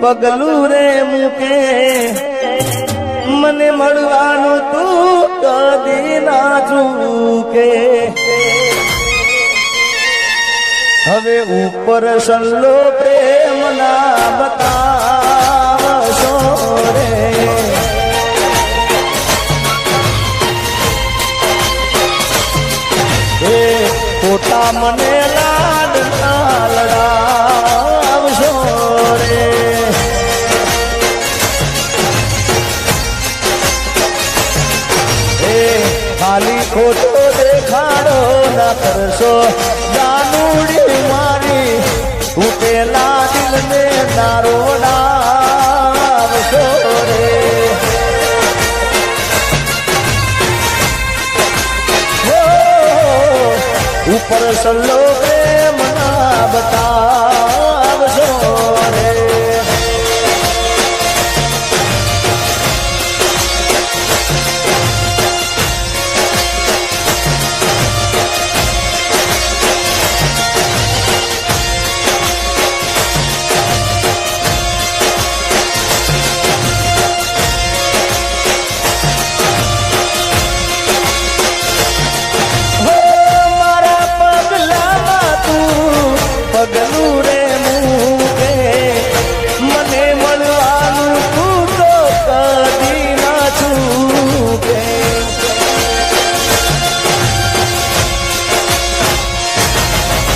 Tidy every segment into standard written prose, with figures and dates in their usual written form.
પગલું રે મૂકે મને મળવાનું તું કદી ના ચૂકે હવે ઉપર સલ્લો પ્રેમ ના બતાવશો રે ખોટા મને લાડ ના લડાવશો રે ખાલી ખોટો દેખાડો ના કરશો જાનુડી મારી તૂટેલા દિલ ને નારો ડાવશો રે ઉપર સલ્લો પ્રેમ ના બતાવશો રે પગલું રે મૂકે મને મળવાનું તું તો કદી ના ચૂકે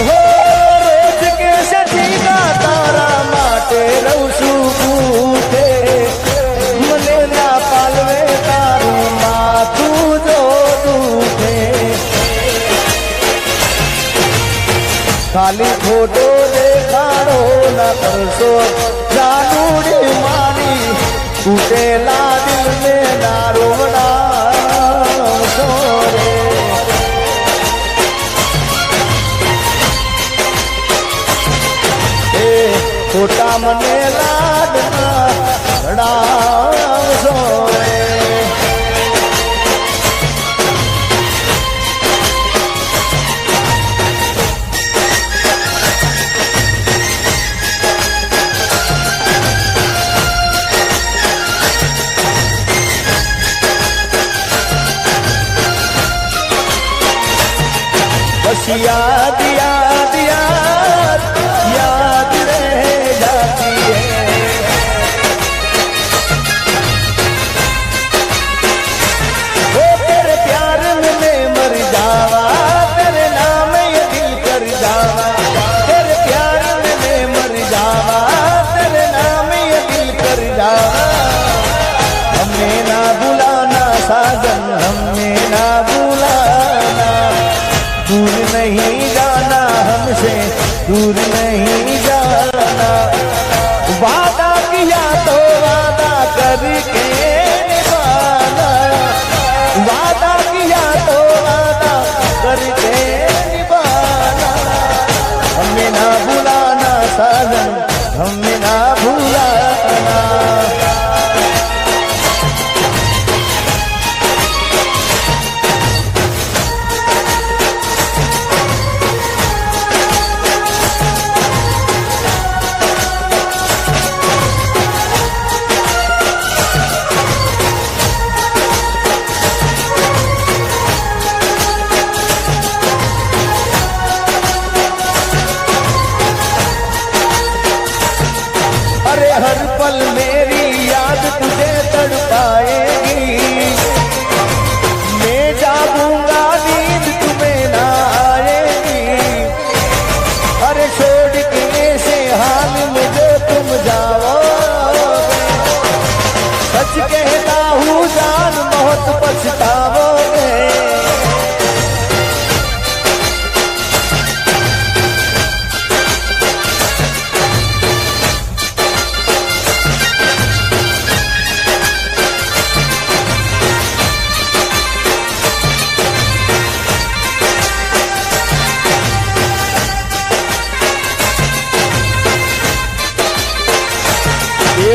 રોજ કે સજીના તારા માટે રહું છું ભૂખે મને ના પાલવે તારું માથું જો દુખે ખાલી ખોટો દેખાડો ના કરશો જાનુડી મારી તૂટેલા દિલ ને નારો ડાવશો રે ખોટા મને લાડ ના લડાવશો રે बस याद याद याद याद रह जाती है वो तेरे प्यार में मैं मर जावा तेरे नाम ये दिल कर जावा तेरे प्यार में मैं मर जावा तेरे नाम ये दिल कर जावा हमें ना बुलाना साजन हमें ना बुलाना दूर नहीं जाना हमसे दूर नहीं जाना वादा किया तो वादा करके निभाना वादा किया तो वादा करके निभाना हमें ना भुलाना साजन हमें ना भुलाना हर पल मेरी याद तुझे तड़पाएगी मैं जागूंगा नींद तुम्हें ना आएगी अरे छोड़ के ऐसे हाल में जो तुम जाओगे सच कहता हूँ जान बहुत पछताओगे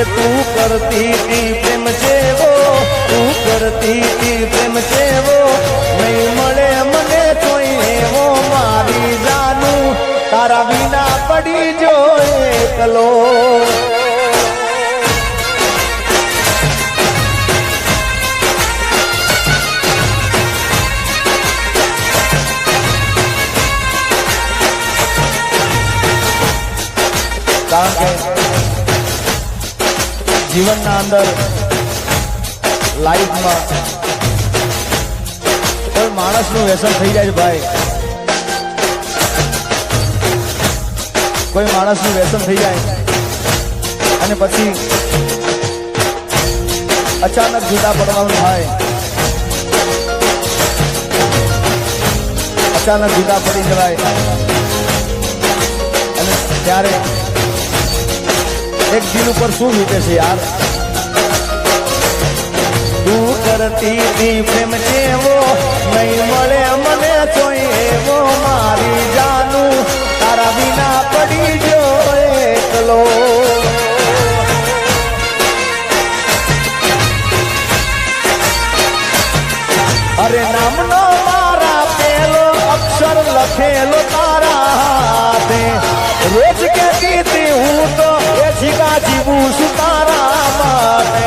तू करती थी प्रेम से वो तू करती थी प्रेम से वो नहीं મળે મને કોઈ એવો મારી જાનું તારા વિના પડી જો એકલો જીવનના અંદર લાઈફમાં કોઈ માણસનું વ્યસન થઈ જાય છે ભાઈ, કોઈ માણસનું વ્યસન થઈ જાય અને પછી અચાનક જુદા પડવાનું થાય, અચાનક જુદા પડી જવાય અને ત્યારે એક દિલ ઉપર શું વીતે છે યાર? તું કરતી હતી પ્રેમ જેવો નહીં મળે મને કોઈ એવો, મારી જાનું તારા વિના પડી ગયો એકલો. અરે નામનો મારા પેલો અક્ષર લખેલો તારા હાથે, રોજ કહેતી હતી હું તો એ જીગા જીવું છું તારા માટે.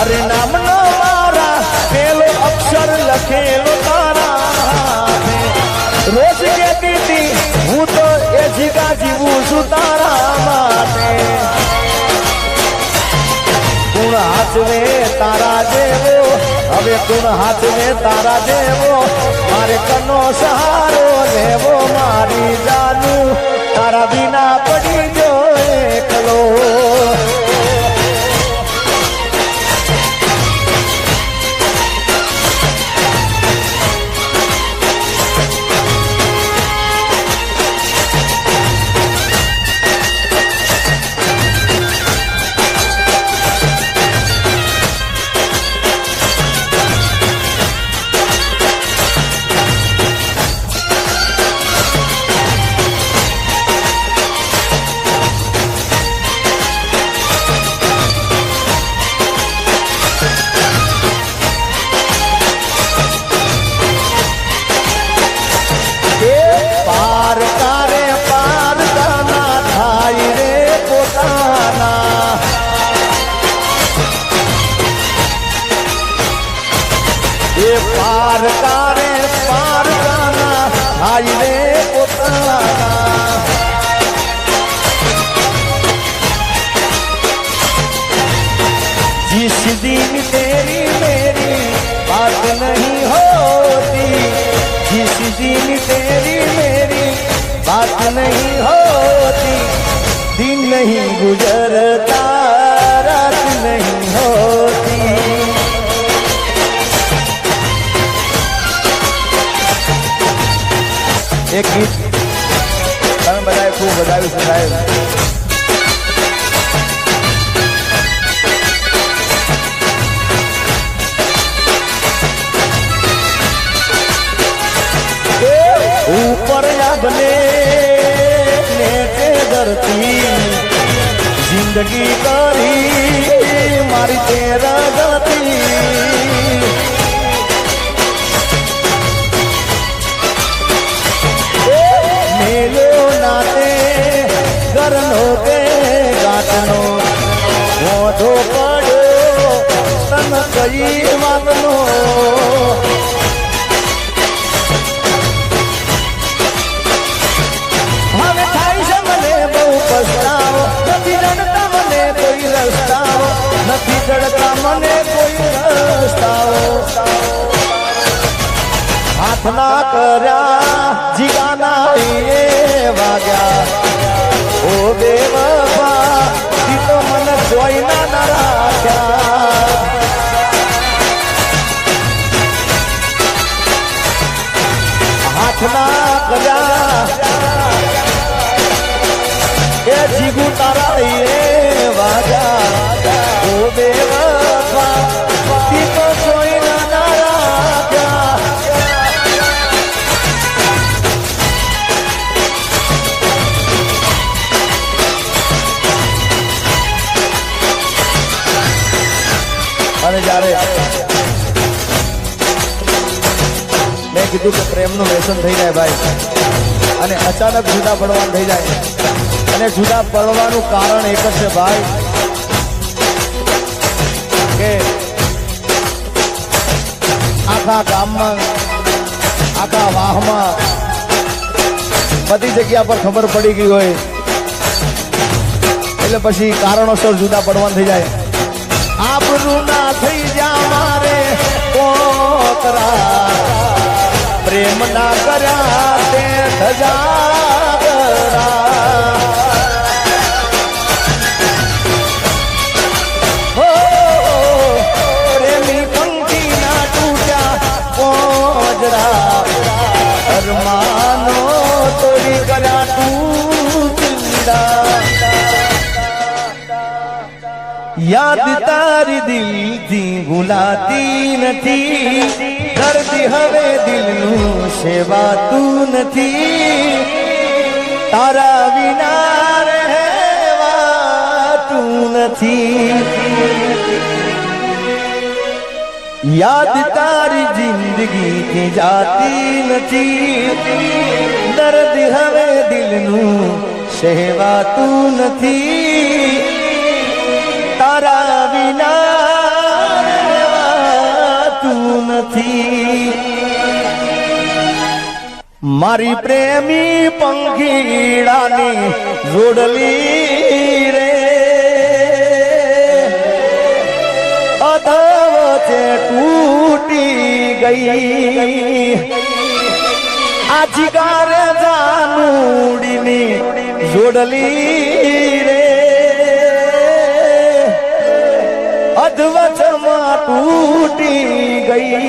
અરે નામનો મારા પેલો અક્ષર લખેલો તારા હાથે, રોજ કહેતી હતી હું તો એ જીગા જીવું છું તારા માટે. ગુણ હાથવે તારા જેવો, હવે ગુણ હાથવે તારા જેવો, મારે કનો સહારો લેવો, મારી જાનું તારા વિના પડી ગયો એકલો. પાર કારે પાર જાના થાય રે પોતાના. जिस दिन तेरी मेरी बात नहीं होती, जिस दिन तेरी मेरी बात नहीं होती, दिन नहीं गुजरता रात नहीं होती. एक गीत તમે બધાએ ખૂબ બજાવ્યું છે સાહેબ. ऊपर बने नेटे धरती जिंदगी करी मारी तेरा गति. मेलो नाते करनो के गाटनो मोधो पड़ो तन कई वातनो. નથી ચડતા મને કોઈ રસ્તાઓ, હાથ ના કર્યા જીગાના એ વાગ્યા. ઓ બેવફા ઈ તો મને જોઈ ના રાખ્યા. હાથ ના કર્યા એ જીગુ તારા એ વાગ્યા. ઓ બેવફા ઈ તો જોઈ ના રાખ્યા. અને જ્યારે મેં કીધું કે પ્રેમનું વ્યસન થઈ જાય ભાઈ અને અચાનક જુદા પડવાનું થઈ જાય, અને જુદા પડવાનું કારણ એક જ છે ભાઈ કે આખા ગામમાં આખા વાહમાં બધી જગ્યા પર ખબર પડી ગઈ હોય એટલે પછી કારણોસર જુદા પડવાનું થઈ જાય. આબરૂ ના થઈ જા મારે કોતરા પ્રેમ ના કર્યા તે ધજાગરા. હો પ્રેમી પંખી ના તૂટ્યા પોજરા અરમાનો તોડી કર્યા તૂટડા. યાદ તારી દિલથી ભૂલાતી નથી, દર્દ હવે દિલનું સેવાતું નથી, તારા વિના રહેવાતું નથી. યાદ તારી જિંદગીથી જાતી નથી, દર્દ હવે દિલનું સેવાતું નથી, તારા વિના રહેવાતું નથી. મારી પ્રેમી પંખીડાની જોડલી રે અધવચે તૂટી ગઈ, આ જીગાર જાનુડીની જોડલી રે અધવચમાં તૂટી ગઈ.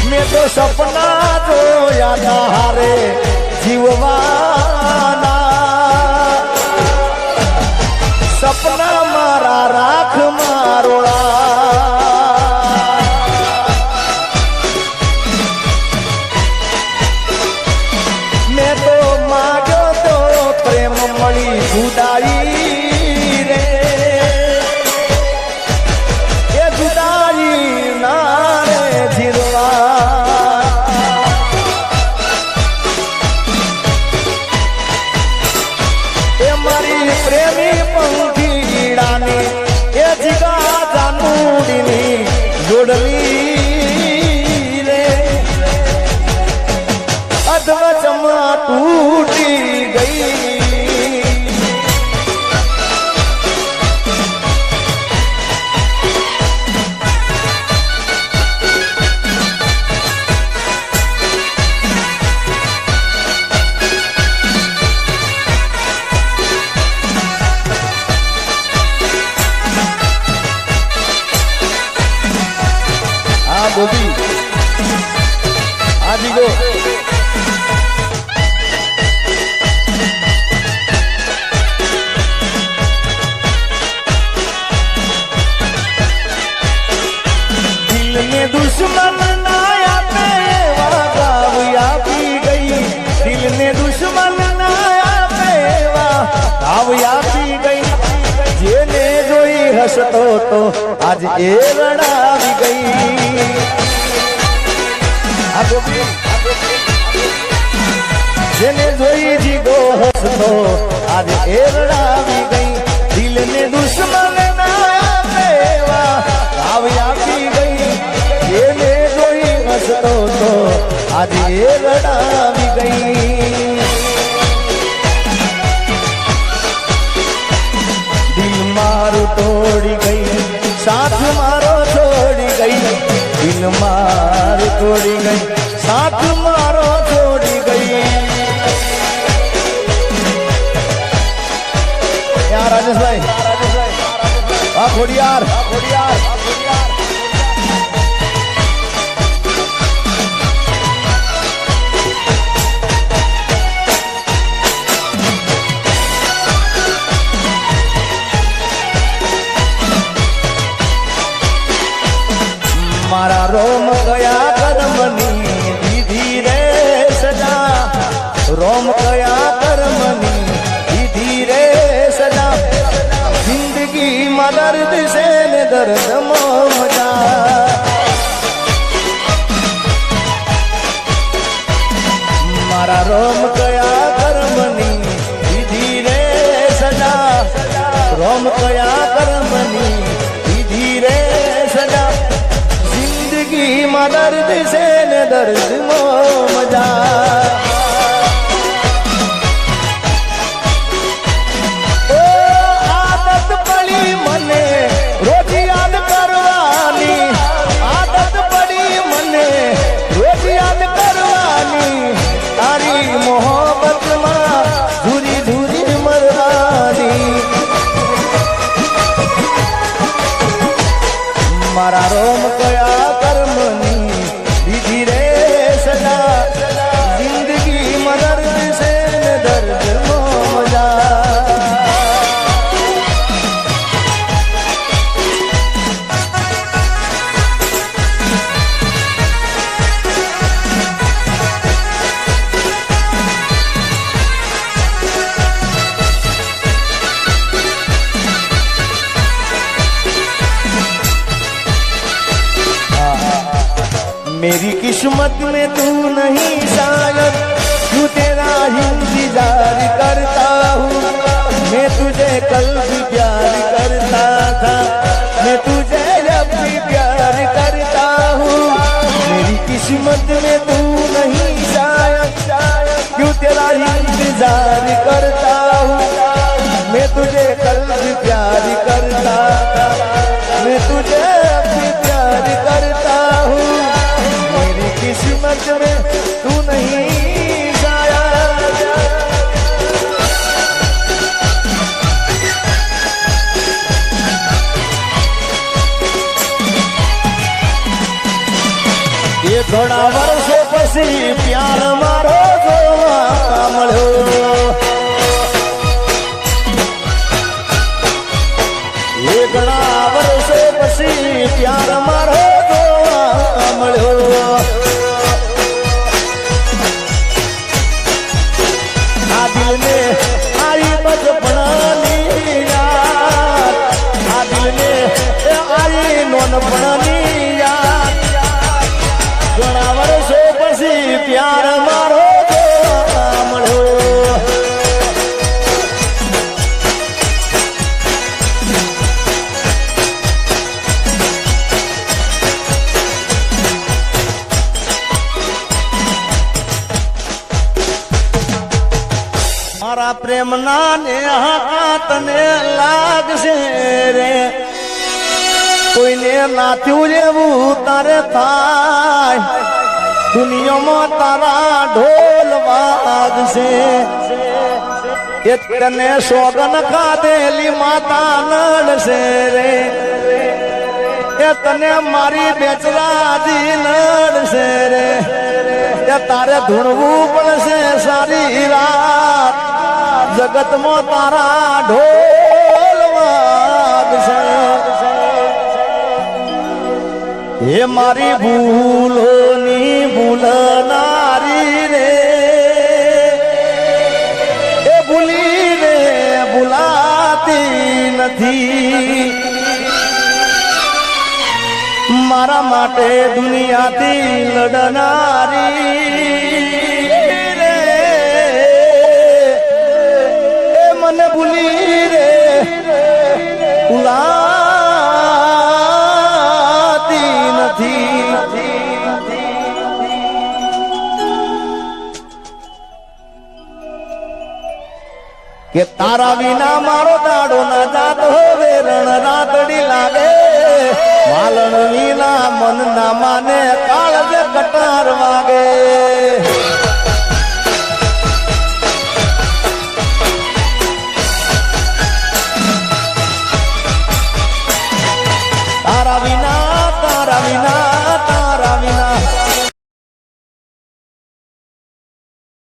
મેં તો સપના જોયા તારે જીવવાના, સપના મારા રાખ મારોળા. મેં તો માગ્યો તો પ્રેમ મળી જુદાઈ રે, એ જુદાઈ ના રે જીરવા. એ મારી પ્રેમી પંખીડાની એ જીગા જાનુડીની જોડલી રે અધવચમાં તૂટી ગઈ. આ બોબી આ જીગો દુશ્મન ના આપે એવા ગાવ આપી ગઈ, દિલને દુશ્મન ના આપે એવા ગાવ આપી ગઈ, જેને જોઈ હસતો તો આજ એ રડાવી ગઈ. જેને જોઈ જીગો હસતો આજ એ રડાવી ગઈ, દિલને દુશ્મન ના આપે એવા ગાવ આપી ગઈ, એને જોઈ હસતો તો આજે એ રડાવી ગઈ. દિલ મારું તોડી ગઈ, સાથ મારો છોડી ગઈ, દિલ મારું તોડી ગઈ, સાથ મારો છોડી ગઈ. યાર રાજેશભાઈ આ ખોડિયાર મારા રોમ ગયા કર્મની દીધી રે સજા, રોમ ગયા કર્મની દીધી રે સજા, જિંદગીમાં દર્દ છે ને દર્દમાં મજા. મારા રોમ ગયા કર્મની દીધી રે સજા, રોમ ગયા કર્મની દીધી રે સજા, દર્દ છે ને દર્દમાં મજા ઓ આદત પડી મને રોજ યાદ કરવાની આદત પડી મને રોજ યાદ કરવાની તારી મોહબ્બતમાં ધૂરી ધૂરી મરવાની મારા રોમ કયા કર્મની દીધી રે સજા જિંદગીમાં દર્દ છે ને દર્દમાં મજા मेरी किस्मत में तू नहीं शायद क्यों तेरा इंतजार करता हूँ मैं तुझे कल भी प्यार करता था मैं तुझे जब भी प्यार करता हूँ मेरी किस्मत में तू नहीं शायद क्यों तेरा इंतजार करता हूँ मैं तुझे कल भी प्यार करता था मैं तुझे भी प्यार करता हूँ किस्मत में तू नहीं शायद ये थोड़ा वर्षों पसी प्यार मारो जोवा મળ્યો ये ઘણા વર્ષો પછી પ્યાર મારો જોવા મળ્યો ઘણા વર્ષો પછી પ્યાર મારો જોવા મળ્યો મારા પ્રેમના ને તને લાગશે રે કોઈને નાથ્યું જેવું તારે થાય દુનિયામાં તારા ઢોલ વાગશે એ તને સોગન ખાધેલી માતા નડશે રે એ તને મારી બેચરાજી નડશે રે એ તારે ધૂણવું પડશે સારી રાત જગતમાં તારા ઢોલ વાગશે ये मारी भूलोनी भूलनारी रे ए भूली रे भूलाती નથી મારા માટે દુનિયાથી લડનારી રે એ મને ભૂલી રે ભૂલા કે તારા વિના મારો દાડો ના જાતો